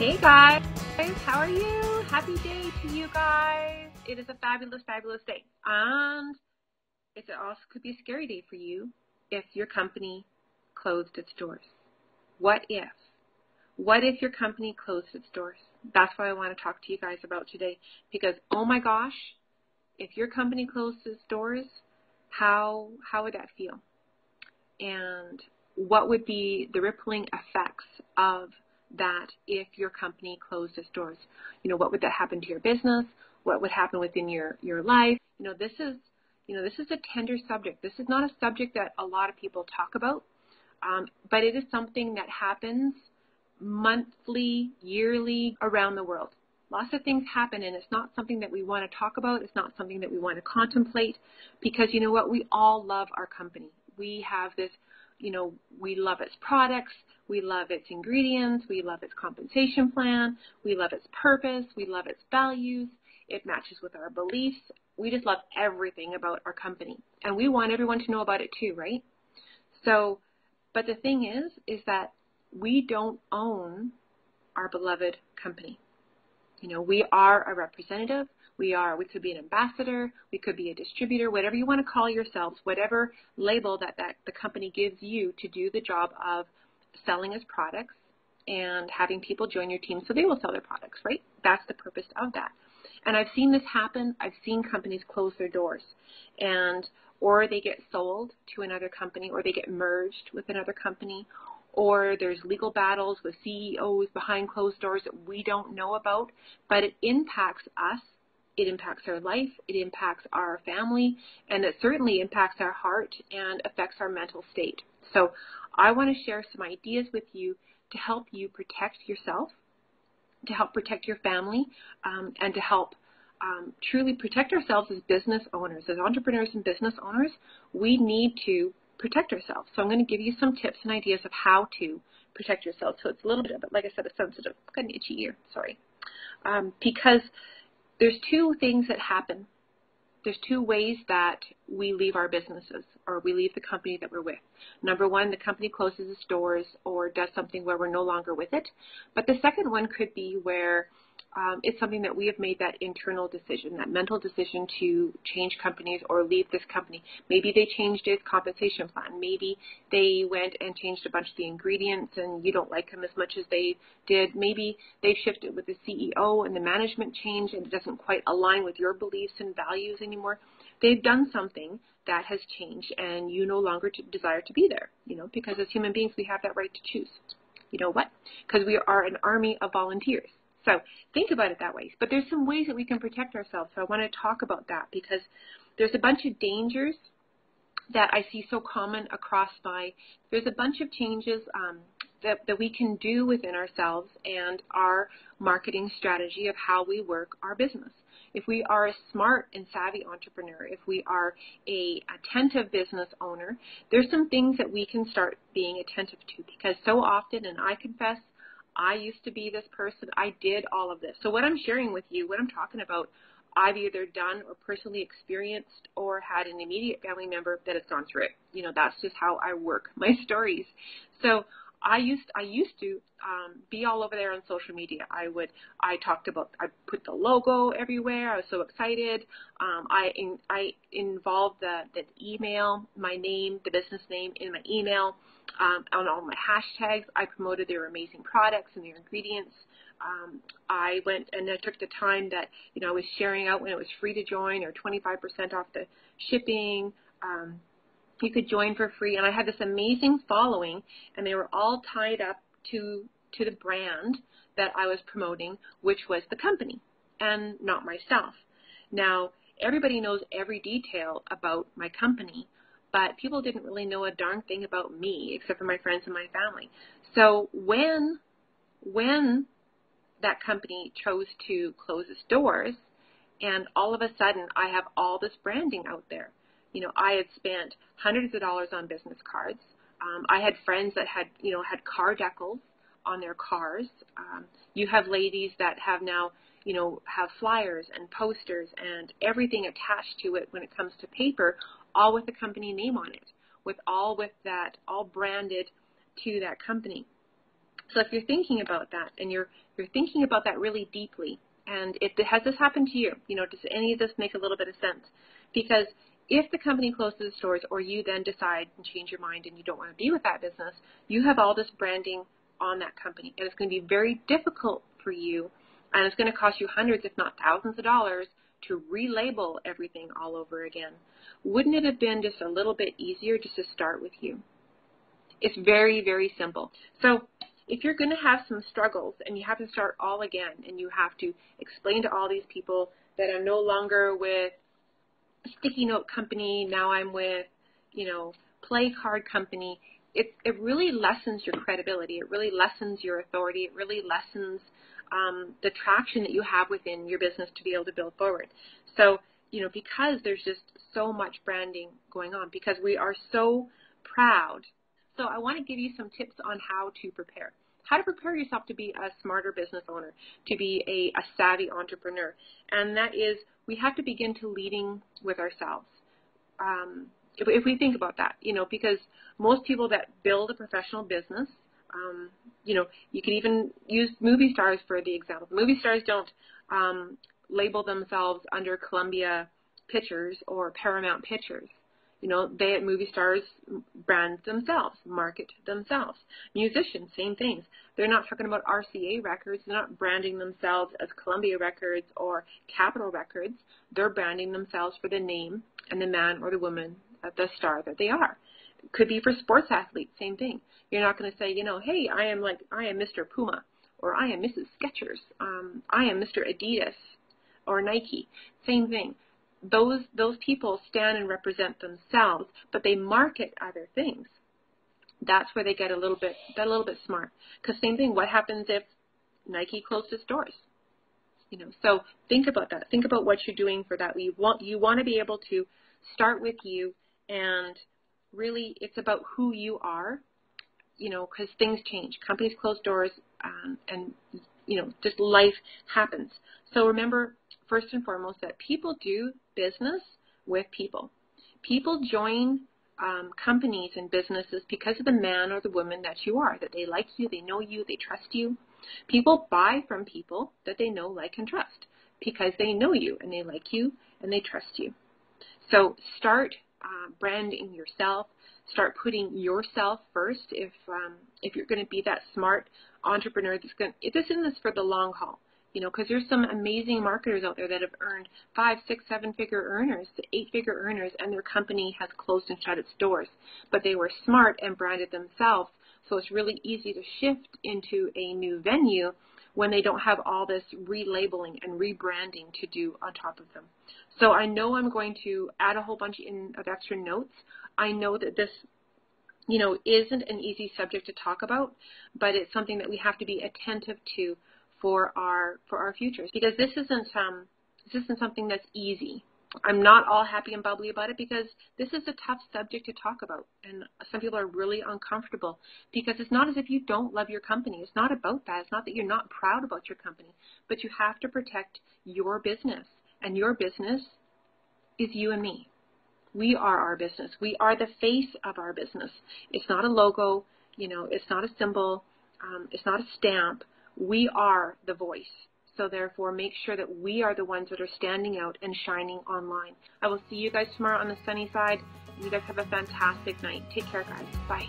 Hey guys, how are you? Happy day to you guys. It is a fabulous, fabulous day. And it also could be a scary day for you if your company closed its doors. What if? What if your company closed its doors? That's what I want to talk to you guys about today. Because, oh my gosh, if your company closed its doors, how would that feel? And what would be the rippling effects of that if your company closed its doors? What would that happen to your business? What would happen within your life? This is a tender subject. This is not a subject that a lot of people talk about, but it is something that happens monthly, yearly, around the world. Lots of things happen, and it's not something that we want to talk about. It's not something that we want to contemplate, because you know what? We all love our company. We have this, we love its products. We love its ingredients. We love its compensation plan. We love its purpose. We love its values. It matches with our beliefs. We just love everything about our company, and we want everyone to know about it too, right? So, but the thing is that we don't own our beloved company. We are a representative. We could be an ambassador. We could be a distributor, whatever you want to call yourselves, whatever label that the company gives you to do the job of selling its products and having people join your team so they will sell their products, right? That's the purpose of that. And I've seen this happen. I've seen companies close their doors, or they get sold to another company, or they get merged with another company, or there's legal battles with CEOs behind closed doors that we don't know about, but it impacts us. It impacts our life, it impacts our family, and it certainly impacts our heart and affects our mental state. So I want to share some ideas with you to help you protect yourself, to help protect your family, and to help truly protect ourselves as business owners. As entrepreneurs and business owners, we need to protect ourselves. So I'm going to give you some tips and ideas of how to protect yourself. So it's a little bit of it, like I said, a sensitive, kind of itchy ear, sorry. Because there's two things that happen. There's two ways that we leave our businesses, or we leave the company that we're with. Number one, the company closes its doors or does something where we're no longer with it. But the second one could be where it's something that we have made that internal decision, that mental decision to change companies or leave this company. Maybe they changed its compensation plan. Maybe they went and changed a bunch of the ingredients and you don't like them as much as they did. Maybe they shifted with the CEO and the management changed and it doesn't quite align with your beliefs and values anymore. They've done something that has changed and you no longer desire to be there, because as human beings we have that right to choose. You know what? Because we are an army of volunteers. So think about it that way. But there's some ways that we can protect ourselves. So I want to talk about that because there's a bunch of dangers that I see so common across there's a bunch of changes that we can do within ourselves and our marketing strategy of how we work our business. If we are a smart and savvy entrepreneur, if we are a attentive business owner, there's some things that we can start being attentive to, because so often, and I confess, I used to be this person. I did all of this. So what I'm sharing with you, what I'm talking about, I've either done or personally experienced or had an immediate family member that has gone through it. That's just how I work my stories. So I used to be all over there on social media. I put the logo everywhere. I was so excited. I involved the email, my name, the business name in my email. On all my hashtags, I promoted their amazing products and their ingredients. I went and I took the time that, I was sharing out when it was free to join or 25% off the shipping. You could join for free. And I had this amazing following, and they were all tied up to the brand that I was promoting, which was the company and not myself. Now, everybody knows every detail about my company, but people didn't really know a darn thing about me except for my friends and my family. So when that company chose to close its doors, and all of a sudden I have all this branding out there. I had spent hundreds of dollars on business cards. I had friends that had car decals on their cars. You have ladies that have now, have flyers and posters and everything attached to it when it comes to paper, all with the company name on it, all branded to that company. So if you're thinking about that and you're you're thinking about that really deeply. And has this happened to you? You know, does any of this make a little bit of sense? Because if the company closes stores or you then decide and change your mind and you don't want to be with that business, you have all this branding on that company. And it's going to be very difficult for you, and it's going to cost you hundreds, if not thousands of dollars to relabel everything all over again. Wouldn't it have been just a little bit easier just to start with you? It's very, very simple. So if you're going to have some struggles and you have to start all again and you have to explain to all these people that I'm no longer with sticky note company, now I'm with, you know, play card company, it really lessens your credibility. It really lessens your authority. It really lessens the traction that you have within your business to be able to build forward. So, you know, because there's just so much branding going on, because we are so proud. So I want to give you some tips on how to prepare yourself to be a smarter business owner, to be a savvy entrepreneur. And that is, we have to begin to leading with ourselves. If we think about that, you know, because most people that build a professional business, you know, you can even use movie stars for the example. Movie stars don't label themselves under Columbia Pictures or Paramount Pictures. You know, they at movie stars brand themselves, market themselves. Musicians, same things. They're not talking about RCA Records. They're not branding themselves as Columbia Records or Capitol Records. They're branding themselves for the name and the man or the woman, the star that they are. Could be for sports athletes, same thing. You're not going to say, you know, hey, I am Mr. Puma, or I am Mrs. Skechers, I am Mr. Adidas or Nike. Same thing. Those people stand and represent themselves, but they market other things. That's where they get a little bit smart. Because same thing, what happens if Nike closes stores? You know, so think about that. Think about what you're doing for that. You want to be able to start with you, and really it's about who you are, you know, because things change. Companies close doors, and, you know, just life happens. So remember, first and foremost, that people do business with people. People join companies and businesses because of the man or the woman that you are, that they like you, they know you, they trust you. People buy from people that they know, like, and trust because they know you and they like you and they trust you. So start branding yourself. Start putting yourself first. If you're going to be that smart entrepreneur that's going, this is for the long haul. You know, because there's some amazing marketers out there that have earned 5, 6, 7-figure earners, 8-figure earners, and their company has closed and shut its doors. But they were smart and branded themselves, so it's really easy to shift into a new venue when they don't have all this relabeling and rebranding to do on top of them. So I know I'm going to add a whole bunch of extra notes. I know that this, you know, isn't an easy subject to talk about, but it's something that we have to be attentive to for our futures, because this isn't something that's easy. I'm not all happy and bubbly about it because this is a tough subject to talk about, and some people are really uncomfortable because it's not as if you don't love your company. It's not about that. It's not that you're not proud about your company, but you have to protect your business, and your business is you and me. We are our business. We are the face of our business. It's not a logo, you know, it's not a symbol, it's not a stamp. We are the voice. So therefore, make sure that we are the ones that are standing out and shining online. I will see you guys tomorrow on the sunny side. You guys have a fantastic night. Take care, guys. Bye.